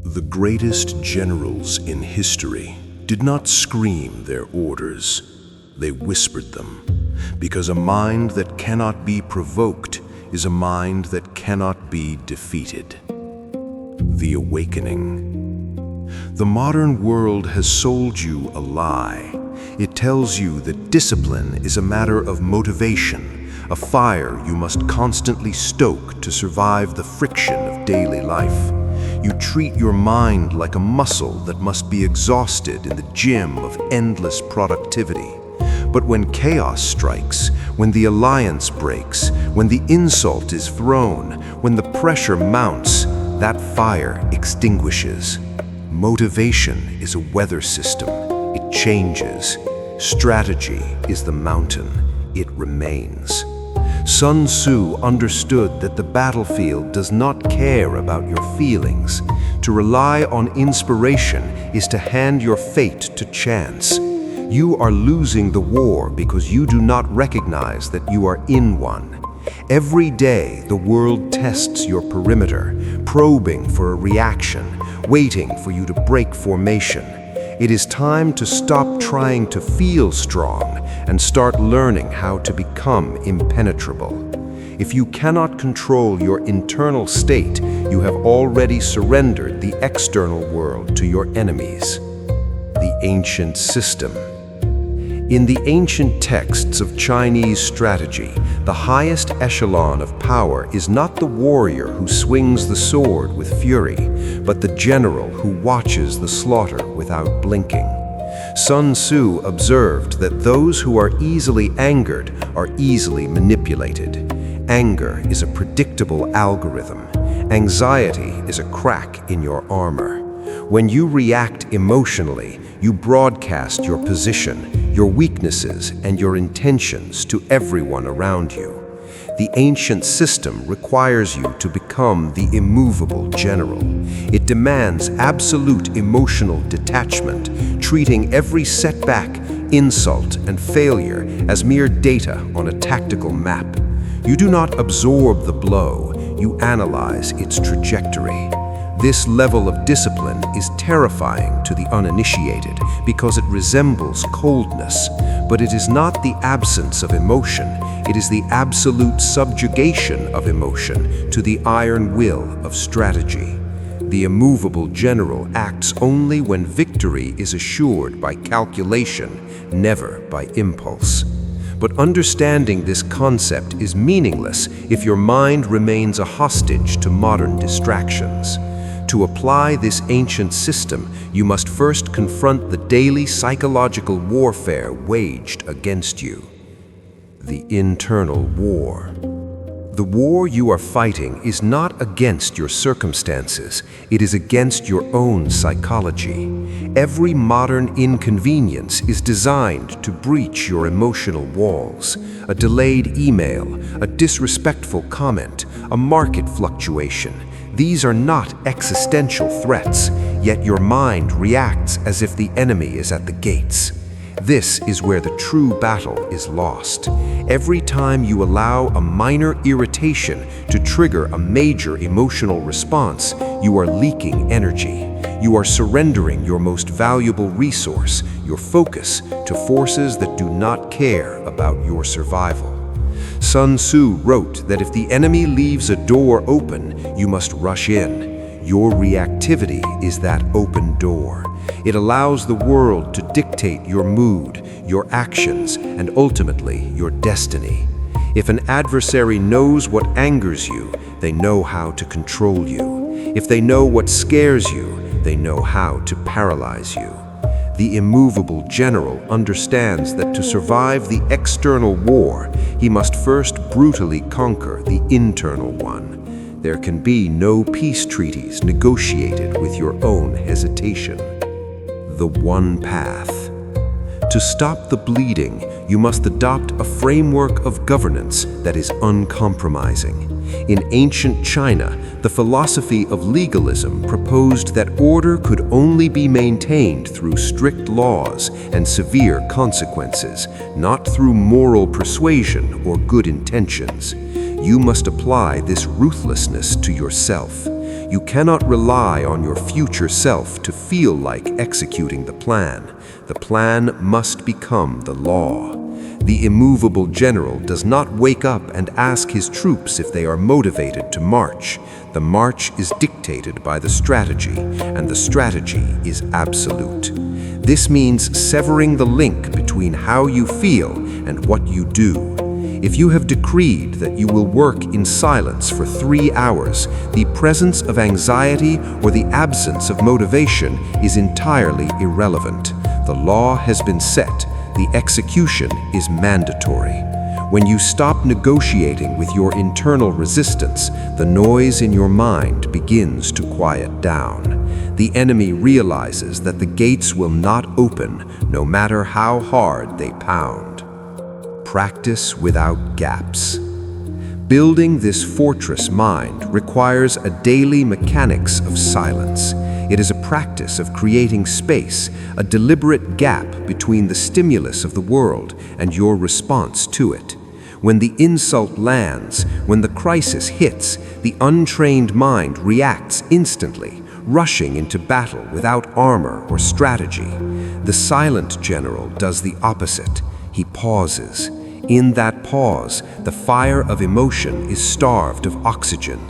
The greatest generals in history did not scream their orders, they whispered them, because a mind that cannot be provoked is a mind that cannot be defeated. The awakening. The modern world has sold you a lie. It tells you that discipline is a matter of motivation, a fire you must constantly stoke to survive the friction of daily life. You treat your mind like a muscle that must be exhausted in the gym of endless productivity. But when chaos strikes, when the alliance breaks, when the insult is thrown, when the pressure mounts, that fire extinguishes. Motivation is a weather system. It changes. Strategy is the mountain. It remains. Sun Tzu understood that the battlefield does not care about your feelings. To rely on inspiration is to hand your fate to chance. You are losing the war because you do not recognize that you are in one. Every day, the world tests your perimeter, probing for a reaction, waiting for you to break formation. It is time to stop trying to feel strong and start learning how to become impenetrable. If you cannot control your internal state, you have already surrendered the external world to your enemies. The ancient system. In the ancient texts of Chinese strategy, the highest echelon of power is not the warrior who swings the sword with fury, but the general who watches the slaughter without blinking. Sun Tzu observed that those who are easily angered are easily manipulated. Anger is a predictable algorithm. Anxiety is a crack in your armor. When you react emotionally, you broadcast your position, your weaknesses, and your intentions to everyone around you. The ancient system requires you to become the immovable general. It demands absolute emotional detachment, treating every setback, insult, and failure as mere data on a tactical map. You do not absorb the blow, you analyze its trajectory. This level of discipline is terrifying to the uninitiated because it resembles coldness, but it is not the absence of emotion, it is the absolute subjugation of emotion to the iron will of strategy. The immovable general acts only when victory is assured by calculation, never by impulse. But understanding this concept is meaningless if your mind remains a hostage to modern distractions. To apply this ancient system, you must first confront the daily psychological warfare waged against you. The internal war. The war you are fighting is not against your circumstances, it is against your own psychology. Every modern inconvenience is designed to breach your emotional walls. A delayed email, a disrespectful comment, a market fluctuation. These are not existential threats, yet your mind reacts as if the enemy is at the gates. This is where the true battle is lost. Every time you allow a minor irritation to trigger a major emotional response, you are leaking energy. You are surrendering your most valuable resource, your focus, to forces that do not care about your survival. Sun Tzu wrote that if the enemy leaves a door open, you must rush in. Your reactivity is that open door. It allows the world to dictate your mood, your actions, and ultimately your destiny. If an adversary knows what angers you, they know how to control you. If they know what scares you, they know how to paralyze you. The immovable general understands that to survive the external war, he must first brutally conquer the internal one. There can be no peace treaties negotiated with your own hesitation. The one path. To stop the bleeding, you must adopt a framework of governance that is uncompromising. In ancient China, the philosophy of legalism proposed that order could only be maintained through strict laws and severe consequences, not through moral persuasion or good intentions. You must apply this ruthlessness to yourself. You cannot rely on your future self to feel like executing the plan. The plan must become the law. The immovable general does not wake up and ask his troops if they are motivated to march. The march is dictated by the strategy, and the strategy is absolute. This means severing the link between how you feel and what you do. If you have decreed that you will work in silence for 3 hours, the presence of anxiety or the absence of motivation is entirely irrelevant. The law has been set. The execution is mandatory. When you stop negotiating with your internal resistance, the noise in your mind begins to quiet down. The enemy realizes that the gates will not open, no matter how hard they pound. Practice without gaps. Building this fortress mind requires a daily mechanics of silence. It is a practice of creating space, a deliberate gap between the stimulus of the world and your response to it. When the insult lands, when the crisis hits, the untrained mind reacts instantly, rushing into battle without armor or strategy. The silent general does the opposite. He pauses. In that pause, the fire of emotion is starved of oxygen.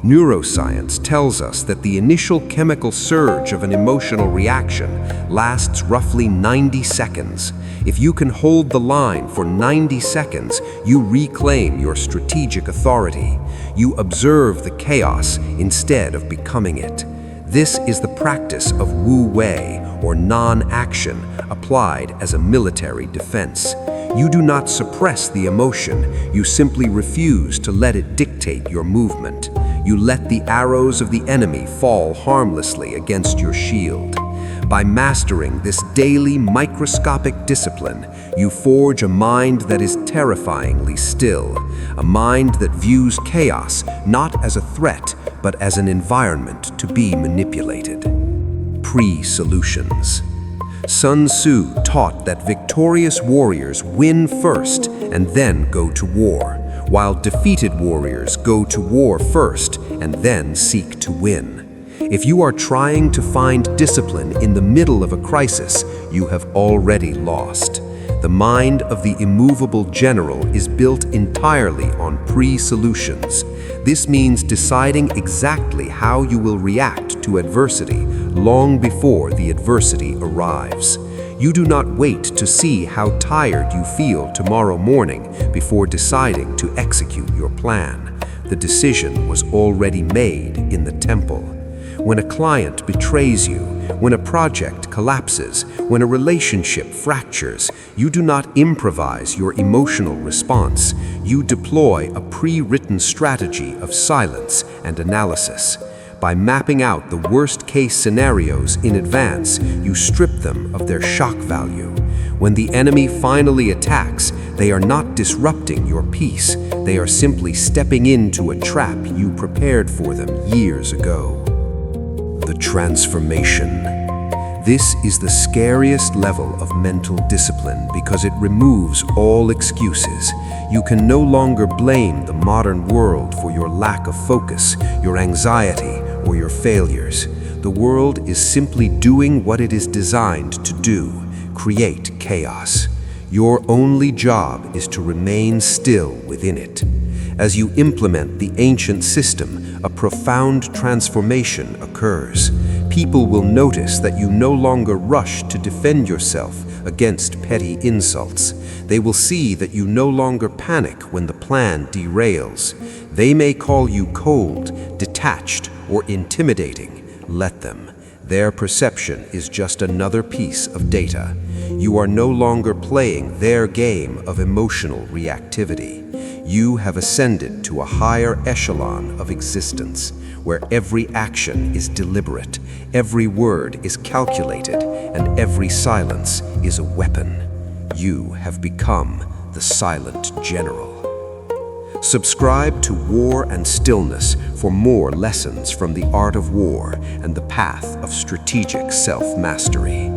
Neuroscience tells us that the initial chemical surge of an emotional reaction lasts roughly 90 seconds. If you can hold the line for 90 seconds, you reclaim your strategic authority. You observe the chaos instead of becoming it. This is the practice of Wu Wei, or non-action, applied as a military defense. You do not suppress the emotion, you simply refuse to let it dictate your movement. You let the arrows of the enemy fall harmlessly against your shield. By mastering this daily microscopic discipline, you forge a mind that is terrifyingly still, a mind that views chaos not as a threat, but as an environment to be manipulated. Pre-solutions. Sun Tzu taught that victorious warriors win first and then go to war, while defeated warriors go to war first and then seek to win. If you are trying to find discipline in the middle of a crisis, you have already lost. The mind of the immovable general is built entirely on pre-solutions. This means deciding exactly how you will react to adversity long before the adversity arrives. You do not wait to see how tired you feel tomorrow morning before deciding to execute your plan. The decision was already made in the temple. When a client betrays you, when a project collapses, when a relationship fractures, you do not improvise your emotional response. You deploy a pre-written strategy of silence and analysis. By mapping out the worst-case scenarios in advance, you strip them of their shock value. When the enemy finally attacks, they are not disrupting your peace. They are simply stepping into a trap you prepared for them years ago. The transformation. This is the scariest level of mental discipline because it removes all excuses. You can no longer blame the modern world for your lack of focus, your anxiety, or your failures. The world is simply doing what it is designed to do: create chaos. Your only job is to remain still within it. As you implement the ancient system, a profound transformation occurs. People will notice that you no longer rush to defend yourself against petty insults. They will see that you no longer panic when the plan derails. They may call you cold, detached, or intimidating. Let them. Their perception is just another piece of data. You are no longer playing their game of emotional reactivity. You have ascended to a higher echelon of existence, where every action is deliberate, every word is calculated, and every silence is a weapon. You have become the silent general. Subscribe to War and Stillness for more lessons from the art of war and the path of strategic self-mastery.